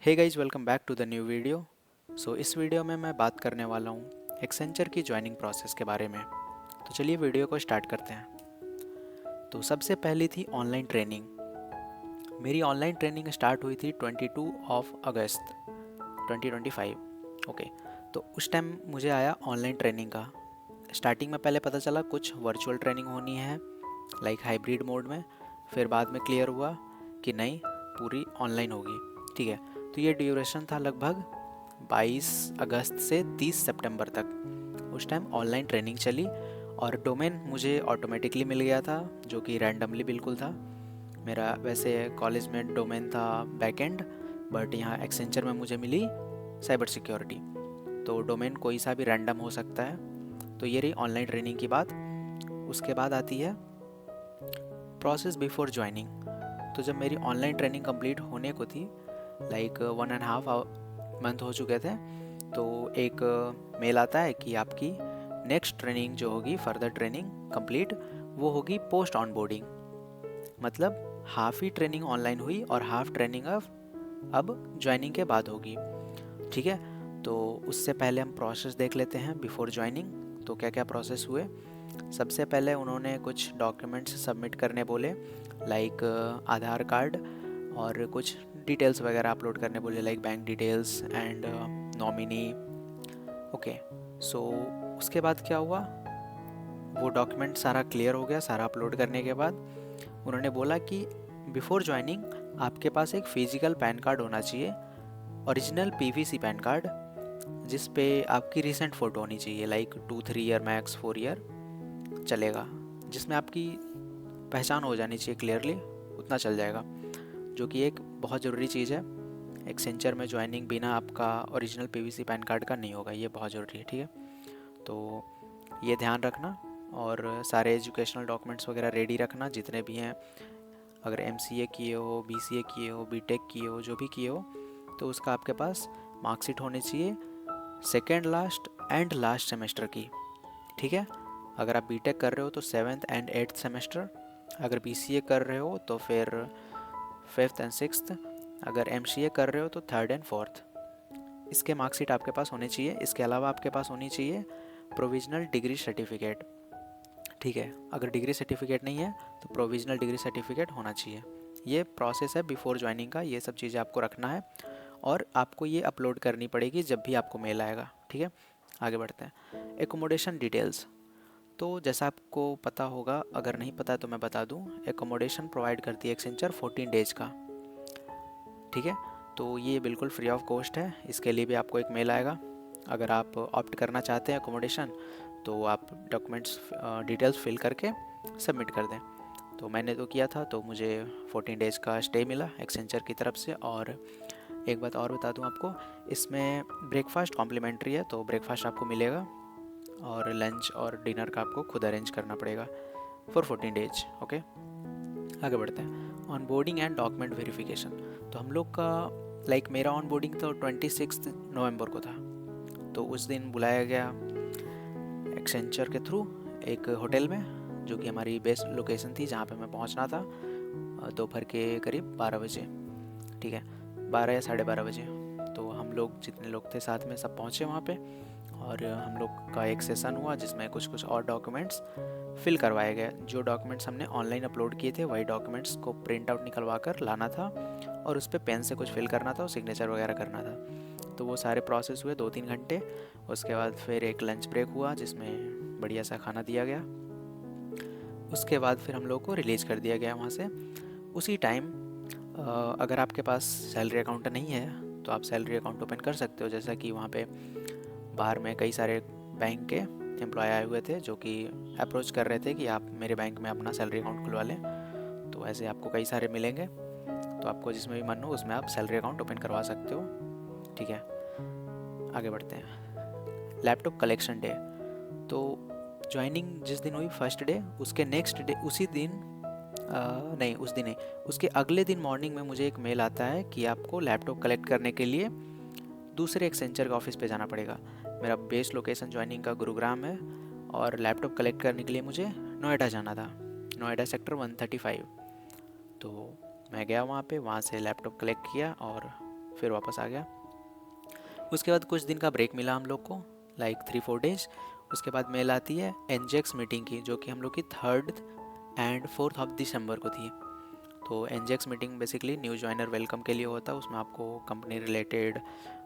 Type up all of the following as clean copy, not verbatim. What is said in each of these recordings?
Hey guys, welcome back to the new video. इस video में मैं बात करने वाला हूँ एक्सेंचर की ज्वाइनिंग प्रोसेस के बारे में। तो चलिए वीडियो को स्टार्ट करते हैं। तो सबसे पहली थी ऑनलाइन ट्रेनिंग। मेरी ऑनलाइन ट्रेनिंग स्टार्ट हुई थी 22 ऑफ अगस्त 2025। ओके, तो उस टाइम मुझे आया ऑनलाइन ट्रेनिंग का। स्टार्टिंग में पहले पता चला कुछ वर्चुअल ट्रेनिंग होनी है, लाइक हाइब्रिड मोड में। फिर बाद में क्लियर हुआ कि नहीं, पूरी ऑनलाइन होगी। ठीक है, तो ये ड्यूरेशन था लगभग 22 अगस्त से 30 सितंबर तक। उस टाइम ऑनलाइन ट्रेनिंग चली और डोमेन मुझे ऑटोमेटिकली मिल गया था, जो कि रैंडमली बिल्कुल था। मेरा वैसे कॉलेज में डोमेन था बैकएंड, बट यहाँ एक्सेंचर में मुझे मिली साइबर सिक्योरिटी। तो डोमेन कोई सा भी रैंडम हो सकता है। तो ये रही ऑनलाइन ट्रेनिंग की बात। उसके बाद आती है प्रोसेस बिफोर ज्वाइनिंग। तो जब मेरी ऑनलाइन ट्रेनिंग कंप्लीट होने को थी, लाइक 1.5 मंथ हो चुके थे, तो एक मेल आता है कि आपकी नेक्स्ट ट्रेनिंग जो होगी, फर्दर ट्रेनिंग कंप्लीट, वो होगी पोस्ट ऑनबोर्डिंग। मतलब हाफ ही ट्रेनिंग ऑनलाइन हुई और हाफ ट्रेनिंग अब ज्वाइनिंग के बाद होगी। ठीक है, तो उससे पहले हम प्रोसेस देख लेते हैं बिफोर ज्वाइनिंग। तो क्या क्या प्रोसेस हुए। सबसे पहले उन्होंने कुछ डॉक्यूमेंट्स सबमिट करने बोले, लाइक आधार कार्ड और कुछ डिटेल्स वगैरह अपलोड करने बोले, like bank details and nominee. Okay, so उसके बाद क्या हुआ, वो डॉक्यूमेंट सारा क्लियर हो गया। सारा अपलोड करने के बाद उन्होंने बोला कि बिफोर ज्वाइनिंग आपके पास एक फिजिकल पैन कार्ड होना चाहिए, ओरिजिनल पीवीसी पैन कार्ड, जिस पे आपकी रिसेंट फ़ोटो होनी चाहिए, लाइक 2-3 ईयर, मैक्स 4 ईयर चलेगा, जिसमें आपकी पहचान हो जानी चाहिए क्लियरली, उतना चल जाएगा। जो कि एक बहुत ज़रूरी चीज़ है। एक्सेंचर में ज्वाइनिंग बिना आपका ओरिजिनल पीवीसी पैन कार्ड का नहीं होगा, ये बहुत ज़रूरी है। ठीक है, तो ये ध्यान रखना। और सारे एजुकेशनल डॉक्यूमेंट्स वगैरह रेडी रखना, जितने भी हैं। अगर एमसीए किए हो, बीसीए किए हो, बीटेक किए हो, जो भी किए हो, तो उसका आपके पास मार्कशीट होनी चाहिए second last and last semester की। ठीक है, अगर आप बीटेक कर रहे हो तो 7th एंड 8th सेमेस्टर, अगर बीसीए कर रहे हो तो फिर 5th एंड 6th, अगर एमसीए कर रहे हो तो 3rd एंड 4th। इसके मार्कशीट आपके पास होने चाहिए। इसके अलावा आपके पास होनी चाहिए प्रोविजनल डिग्री सर्टिफिकेट। ठीक है, अगर डिग्री सर्टिफिकेट नहीं है तो प्रोविजनल डिग्री सर्टिफिकेट होना चाहिए। ये प्रोसेस है बिफोर ज्वाइनिंग का, ये सब चीज़ें आपको रखना है और आपको ये अपलोड करनी पड़ेगी जब भी आपको मेल आएगा। ठीक है, आगे बढ़ते हैं। Accommodation details. तो जैसा आपको पता होगा, अगर नहीं पता तो मैं बता दूं, एकोमोडेशन प्रोवाइड करती है एक्सेंचर 14 डेज का। ठीक है, तो ये बिल्कुल फ्री ऑफ कॉस्ट है। इसके लिए भी आपको एक मेल आएगा। अगर आप ऑप्ट करना चाहते हैं एकोमोडेशन, तो आप डॉक्यूमेंट्स डिटेल्स फिल करके सबमिट कर दें। तो मैंने तो किया था, तो मुझे 14 डेज़ का स्टे मिला एक्सेंचर की तरफ से। और एक बात और बता दूं आपको, इसमें ब्रेकफास्ट कॉम्प्लीमेंट्री है, तो ब्रेकफास्ट आपको मिलेगा और लंच और डिनर का आपको खुद अरेंज करना पड़ेगा फॉर 14 डेज। ओके, आगे बढ़ते हैं। On boarding and document verification. तो हम लोग का, लाइक मेरा ऑन बोर्डिंग तो 26 नवंबर को था। तो उस दिन बुलाया गया एक्सेंचर के थ्रू एक होटल में, जो कि हमारी बेस्ट लोकेशन थी, जहाँ पे मैं पहुँचना था दोपहर के करीब 12 बजे। ठीक है, 12 या 12:30 बजे। तो हम लोग जितने लोग थे साथ में सब पहुँचे वहाँ पे, और हम लोग का एक सेशन हुआ जिसमें कुछ कुछ और डॉक्यूमेंट्स फिल करवाए गए। जो डॉक्यूमेंट्स हमने ऑनलाइन अपलोड किए थे, वही डॉक्यूमेंट्स को प्रिंट आउट निकलवा कर लाना था और उस पर पेन से कुछ फिल करना था और सिग्नेचर वगैरह करना था। तो वो सारे प्रोसेस हुए 2-3 घंटे। उसके बाद फिर एक लंच ब्रेक हुआ जिसमें बढ़िया सा खाना दिया गया। उसके बाद फिर हम लोग को रिलीज़ कर दिया गया वहाँ से उसी टाइम। अगर आपके पास सैलरी अकाउंट नहीं है तो आप सैलरी अकाउंट ओपन कर सकते हो। जैसा कि वहाँ पे बाहर में कई सारे बैंक के एम्प्लॉय आए हुए थे, जो कि अप्रोच कर रहे थे कि आप मेरे बैंक में अपना सैलरी अकाउंट खुलवा लें। तो ऐसे आपको कई सारे मिलेंगे, तो आपको जिसमें भी मन हो उसमें आप सैलरी अकाउंट ओपन करवा सकते हो। ठीक है, आगे बढ़ते हैं। Laptop collection day. तो ज्वाइनिंग जिस दिन हुई फर्स्ट डे, उसके नेक्स्ट डे, उसी दिन नहीं, उस दिन नहीं, उसके अगले दिन मॉर्निंग में मुझे एक मेल आता है कि आपको लैपटॉप कलेक्ट करने के लिए दूसरे एक्सेंचर के ऑफिस पे जाना पड़ेगा। मेरा बेस लोकेशन ज्वाइनिंग का गुरुग्राम है और लैपटॉप कलेक्ट करने के लिए मुझे नोएडा जाना था, नोएडा सेक्टर 135। तो मैं गया वहाँ पे, वहाँ से लैपटॉप कलेक्ट किया और फिर वापस आ गया। उसके बाद कुछ दिन का ब्रेक मिला हम लोग को, लाइक 3-4 डेज। उसके बाद मेल आती है एनजेक्स मीटिंग की, जो कि हम लोग की 3rd and 4th of December को थी। तो एनजेक्स meeting basically new joiner welcome के लिए होता है। उसमें आपको कंपनी रिलेटेड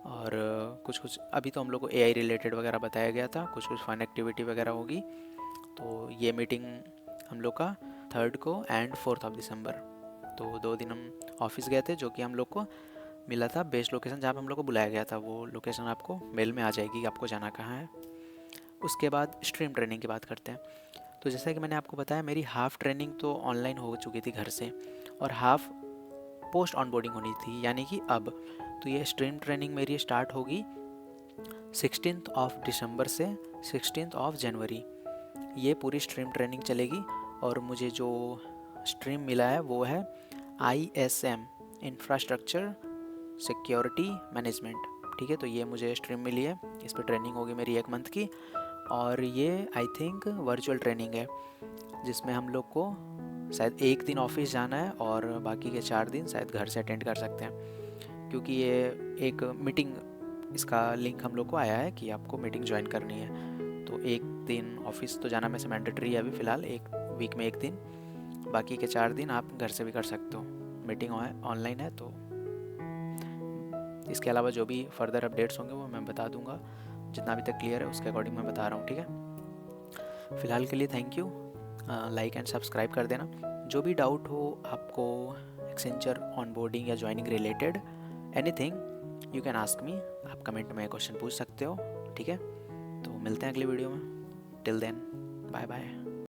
और कुछ कुछ, अभी तो हम लोग को एआई रिलेटेड वगैरह बताया गया था, कुछ कुछ फन एक्टिविटी वगैरह होगी। तो ये मीटिंग हम लोग का 3rd को एंड 4th ऑफ दिसंबर। तो 2 दिन हम ऑफिस गए थे, जो कि हम लोग को मिला था बेस्ट लोकेशन जहाँ पे हम लोग को बुलाया गया था। वो लोकेशन आपको मेल में आ जाएगी, आपको जाना कहाँ है। उसके बाद स्ट्रीम ट्रेनिंग की बात करते हैं। तो जैसा कि मैंने आपको बताया, मेरी हाफ़ ट्रेनिंग तो ऑनलाइन हो चुकी थी घर से, और हाफ़ पोस्ट ऑनबोर्डिंग होनी थी, यानी कि अब। तो ये स्ट्रीम ट्रेनिंग मेरी स्टार्ट होगी 16th ऑफ दिसंबर से 16th ऑफ जनवरी। ये पूरी स्ट्रीम ट्रेनिंग चलेगी। और मुझे जो स्ट्रीम मिला है वो है ISM, इंफ्रास्ट्रक्चर सिक्योरिटी मैनेजमेंट। ठीक है, तो ये मुझे स्ट्रीम मिली है। इस पर ट्रेनिंग होगी मेरी 1 मंथ की। और ये आई थिंक वर्चुअल ट्रेनिंग है, जिसमें हम लोग को शायद 1 दिन ऑफिस जाना है और बाकी के 4 दिन शायद घर से अटेंड कर सकते हैं। क्योंकि ये एक मीटिंग, इसका लिंक हम लोग को आया है कि आपको मीटिंग ज्वाइन करनी है। तो 1 दिन ऑफिस तो जाना में से मैंडेटरी है अभी फ़िलहाल, 1 वीक में 1 दिन। बाकी के 4 दिन आप घर से भी कर सकते हो। मीटिंग ऑनलाइन है। तो इसके अलावा जो भी फर्दर अपडेट्स होंगे वो मैं बता दूंगा। जितना अभी तक क्लियर है उसके अकॉर्डिंग मैं बता रहा हूँ। ठीक है, फ़िलहाल के लिए thank you. Like and subscribe कर देना। जो भी डाउट हो आपको एक्सेंचर ऑनबोर्डिंग या joining related, anything you can ask me. आप कमेंट में क्वेश्चन पूछ सकते हो। ठीक है, तो मिलते हैं अगली वीडियो में। Till then, bye bye.